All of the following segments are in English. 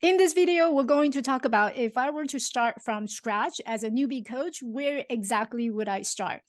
In this video, we're going to talk about if I were to start from scratch as a newbie coach, where exactly would I start?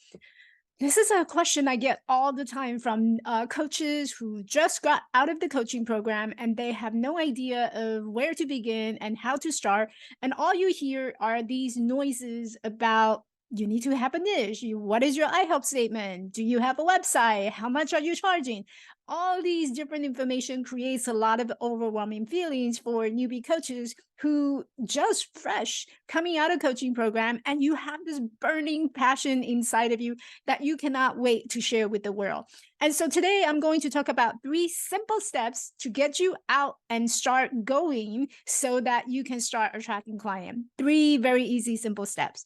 This is a question I get all the time from coaches who just got out of the coaching program and they have no idea of where to begin and how to start. And all you hear are these noises about you need to have a niche. What is your I help statement? Do you have a website? How much are you charging? All these different information creates a lot of overwhelming feelings for newbie coaches who just fresh coming out of coaching program, and you have this burning passion inside of you that you cannot wait to share with the world. And so today I'm going to talk about 3 simple steps to get you out and start going so that you can start attracting clients. 3 very easy, simple steps.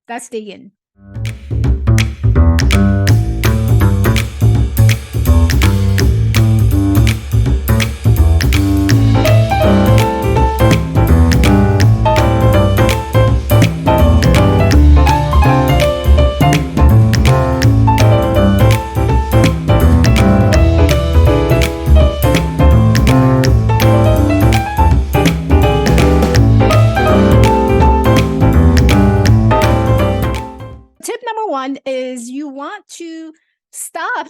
Let's dig in. Tip number 1 is you want to stop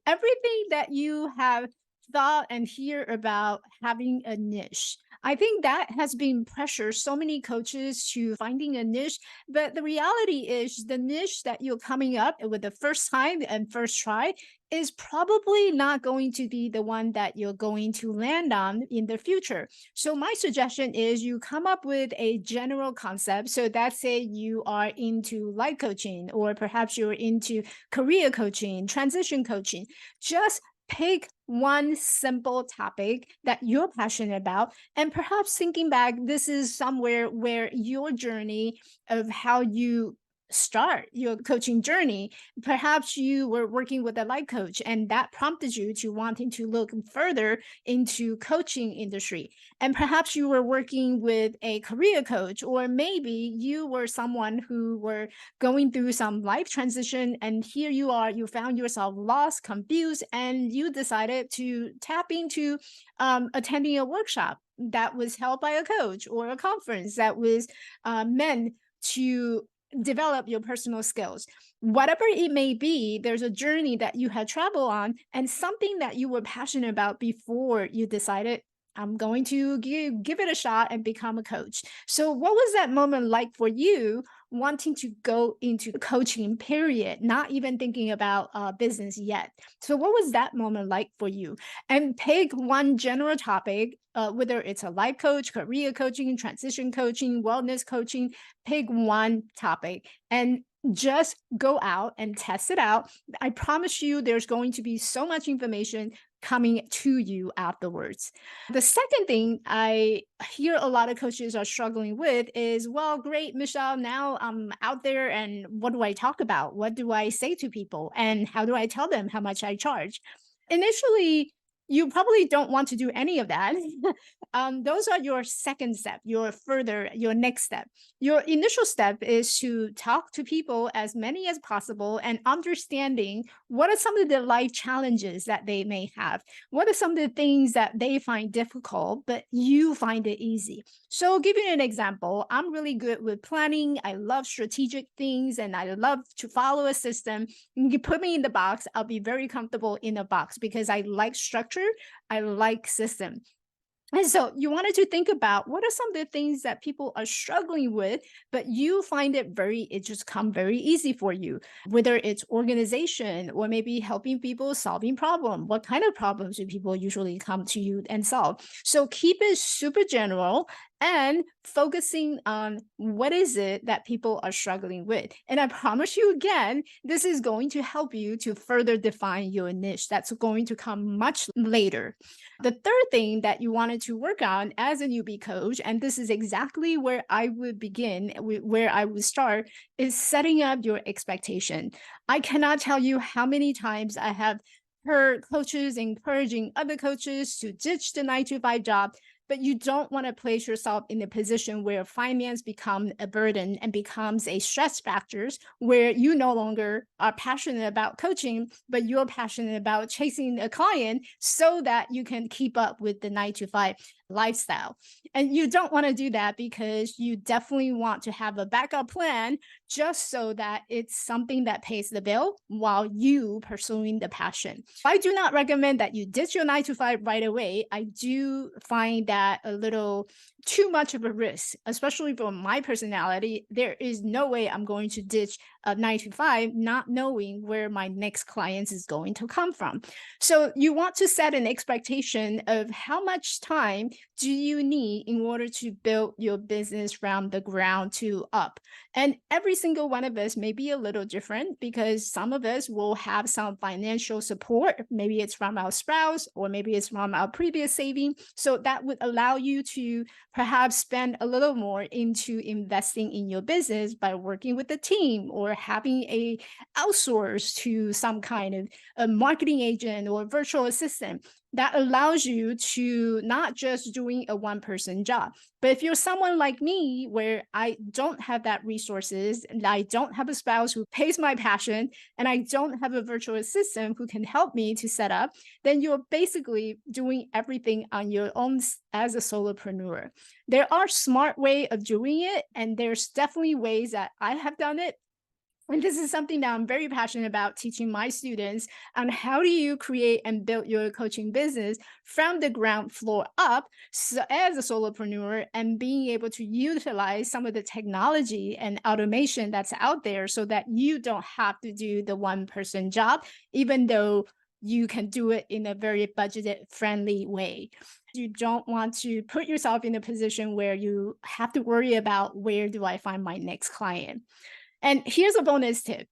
everything that you have thought and hear about having a niche. I think that has been pressure so many coaches to finding a niche, but the reality is the niche that you're coming up with the first time and first try is probably not going to be the one that you're going to land on in the future. So my suggestion is you come up with a general concept. So that's say you are into life coaching, or perhaps you're into career coaching, transition coaching. Just pick one simple topic that you're passionate about, and perhaps thinking back, this is somewhere where your journey of how you start your coaching journey. Perhaps you were working with a life coach and that prompted you to wanting to look further into coaching industry. And perhaps you were working with a career coach, or maybe you were someone who were going through some life transition, and here you are, you found yourself lost, confused, and you decided to tap into attending a workshop that was held by a coach, or a conference that was meant to develop your personal skills. Whatever it may be, there's a journey that you had traveled on and something that you were passionate about before you decided, I'm going to give it a shot and become a coach. So what was that moment like for you wanting to go into coaching, period, not even thinking about business yet? So what was that moment like for you? And pick one general topic, whether it's a life coach, career coaching, transition coaching, wellness coaching. Pick one topic and just go out and test it out. I promise you there's going to be so much information coming to you afterwards. The second thing I hear a lot of coaches are struggling with is, well, great, Michelle, now I'm out there and what do I talk about? What do I say to people? And how do I tell them how much I charge? Initially, you probably don't want to do any of that. Those are your second step, your next step. Your initial step is to talk to people, as many as possible, and understanding what are some of the life challenges that they may have. What are some of the things that they find difficult, but you find it easy? So, give you an example. I'm really good with planning. I love strategic things and I love to follow a system. You put me in the box, I'll be very comfortable in a box because I like structure, I like system. And so you wanted to think about what are some of the things that people are struggling with, but you find it just come very easy for you, whether it's organization or maybe helping people solving problem. What kind of problems do people usually come to you and solve? So keep it super general and focusing on what is it that people are struggling with. And I promise you again, this is going to help you to further define your niche. That's going to come much later. The third thing that you wanted to work on as a newbie coach, and this is exactly where I would begin, where I would start, is setting up your expectation. I cannot tell you how many times I have heard coaches encouraging other coaches to ditch the 9 to 5 job, but you don't want to place yourself in a position where finance becomes a burden and becomes a stress factor where you no longer are passionate about coaching, but you're passionate about chasing a client so that you can keep up with the 9 to 5. lifestyle. And you don't want to do that because you definitely want to have a backup plan just so that it's something that pays the bill while you pursuing the passion. I do not recommend that you ditch your 9 to 5 right away. I do find that a little too much of a risk, especially for my personality. There is no way I'm going to ditch a 9 to 5, not knowing where my next clients is going to come from. So you want to set an expectation of how much time do you need in order to build your business from the ground to up. And every single one of us may be a little different because some of us will have some financial support. Maybe it's from our spouse or maybe it's from our previous saving. So that would allow you to perhaps spend a little more into investing in your business by working with a team or having a outsource to some kind of a marketing agent or virtual assistant that allows you to not just doing a one person job. But if you're someone like me where I don't have that resources and I don't have a spouse who pays my passion and I don't have a virtual assistant who can help me to set up, then you're basically doing everything on your own as a solopreneur. There are smart way of doing it, and there's definitely ways that I have done it. And this is something that I'm very passionate about teaching my students on how do you create and build your coaching business from the ground floor up, so as a solopreneur, and being able to utilize some of the technology and automation that's out there so that you don't have to do the one person job, even though you can do it in a very budgeted friendly way. You don't want to put yourself in a position where you have to worry about where do I find my next client. And here's a bonus tip.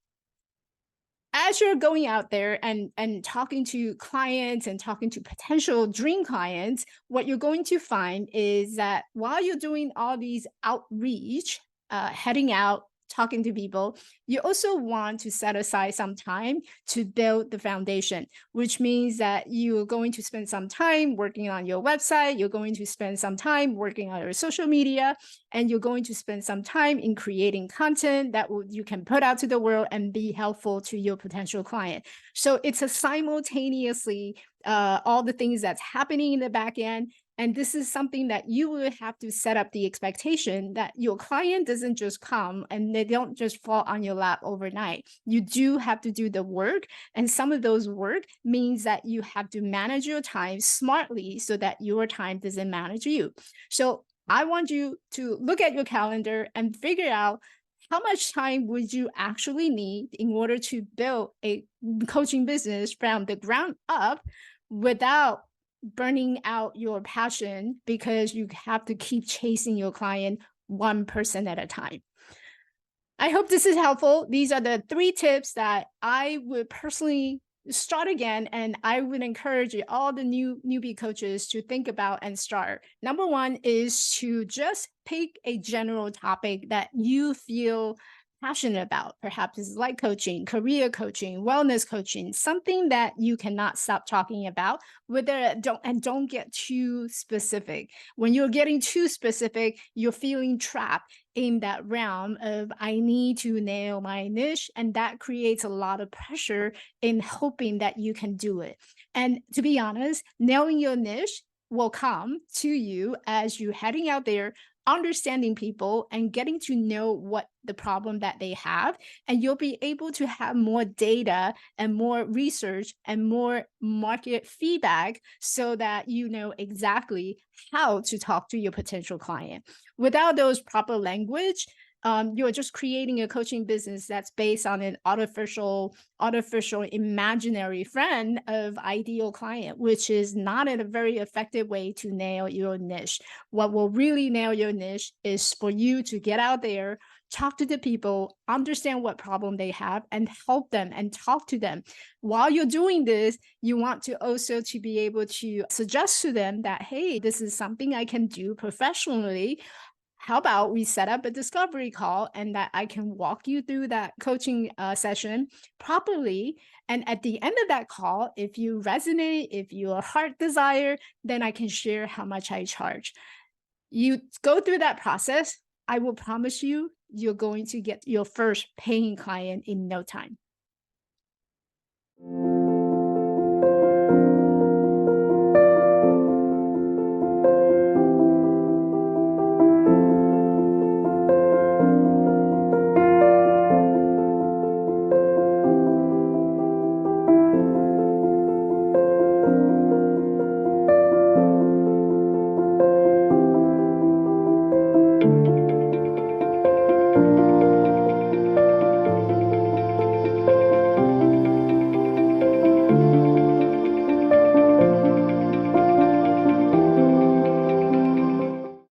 As you're going out there and talking to clients and talking to potential dream clients, what you're going to find is that while you're doing all these outreach, heading out, talking to people, you also want to set aside some time to build the foundation, which means that you're going to spend some time working on your website, you're going to spend some time working on your social media, and you're going to spend some time in creating content that you can put out to the world and be helpful to your potential client. So it's a simultaneously all the things that's happening in the back end. And this is something that you will have to set up the expectation that your client doesn't just come and they don't just fall on your lap overnight. You do have to do the work. And some of those work means that you have to manage your time smartly so that your time doesn't manage you. So I want you to look at your calendar and figure out how much time would you actually need in order to build a coaching business from the ground up without burning out your passion because you have to keep chasing your client one person at a time. I hope this is helpful. These are the 3 tips that I would personally start again, and I would encourage all the newbie coaches to think about and start. Number 1 is to just pick a general topic that you feel passionate about. Perhaps it's life coaching, career coaching, wellness coaching, something that you cannot stop talking about. Don't get too specific. When you're getting too specific, you're feeling trapped in that realm of I need to nail my niche, and that creates a lot of pressure in hoping that you can do it. And to be honest, nailing your niche will come to you as you heading out there, understanding people and getting to know what the problem that they have, and you'll be able to have more data and more research and more market feedback so that you know exactly how to talk to your potential client. Without those proper language, you're just creating a coaching business that's based on an artificial imaginary friend of ideal client, which is not a very effective way to nail your niche. What will really nail your niche is for you to get out there, talk to the people, understand what problem they have, and help them and talk to them. While you're doing this, you want to also to be able to suggest to them that, hey, this is something I can do professionally. How about we set up a discovery call and that I can walk you through that coaching session properly. And at the end of that call, if you resonate, if your heart desire, then I can share how much I charge. You go through that process. I will promise you, you're going to get your first paying client in no time.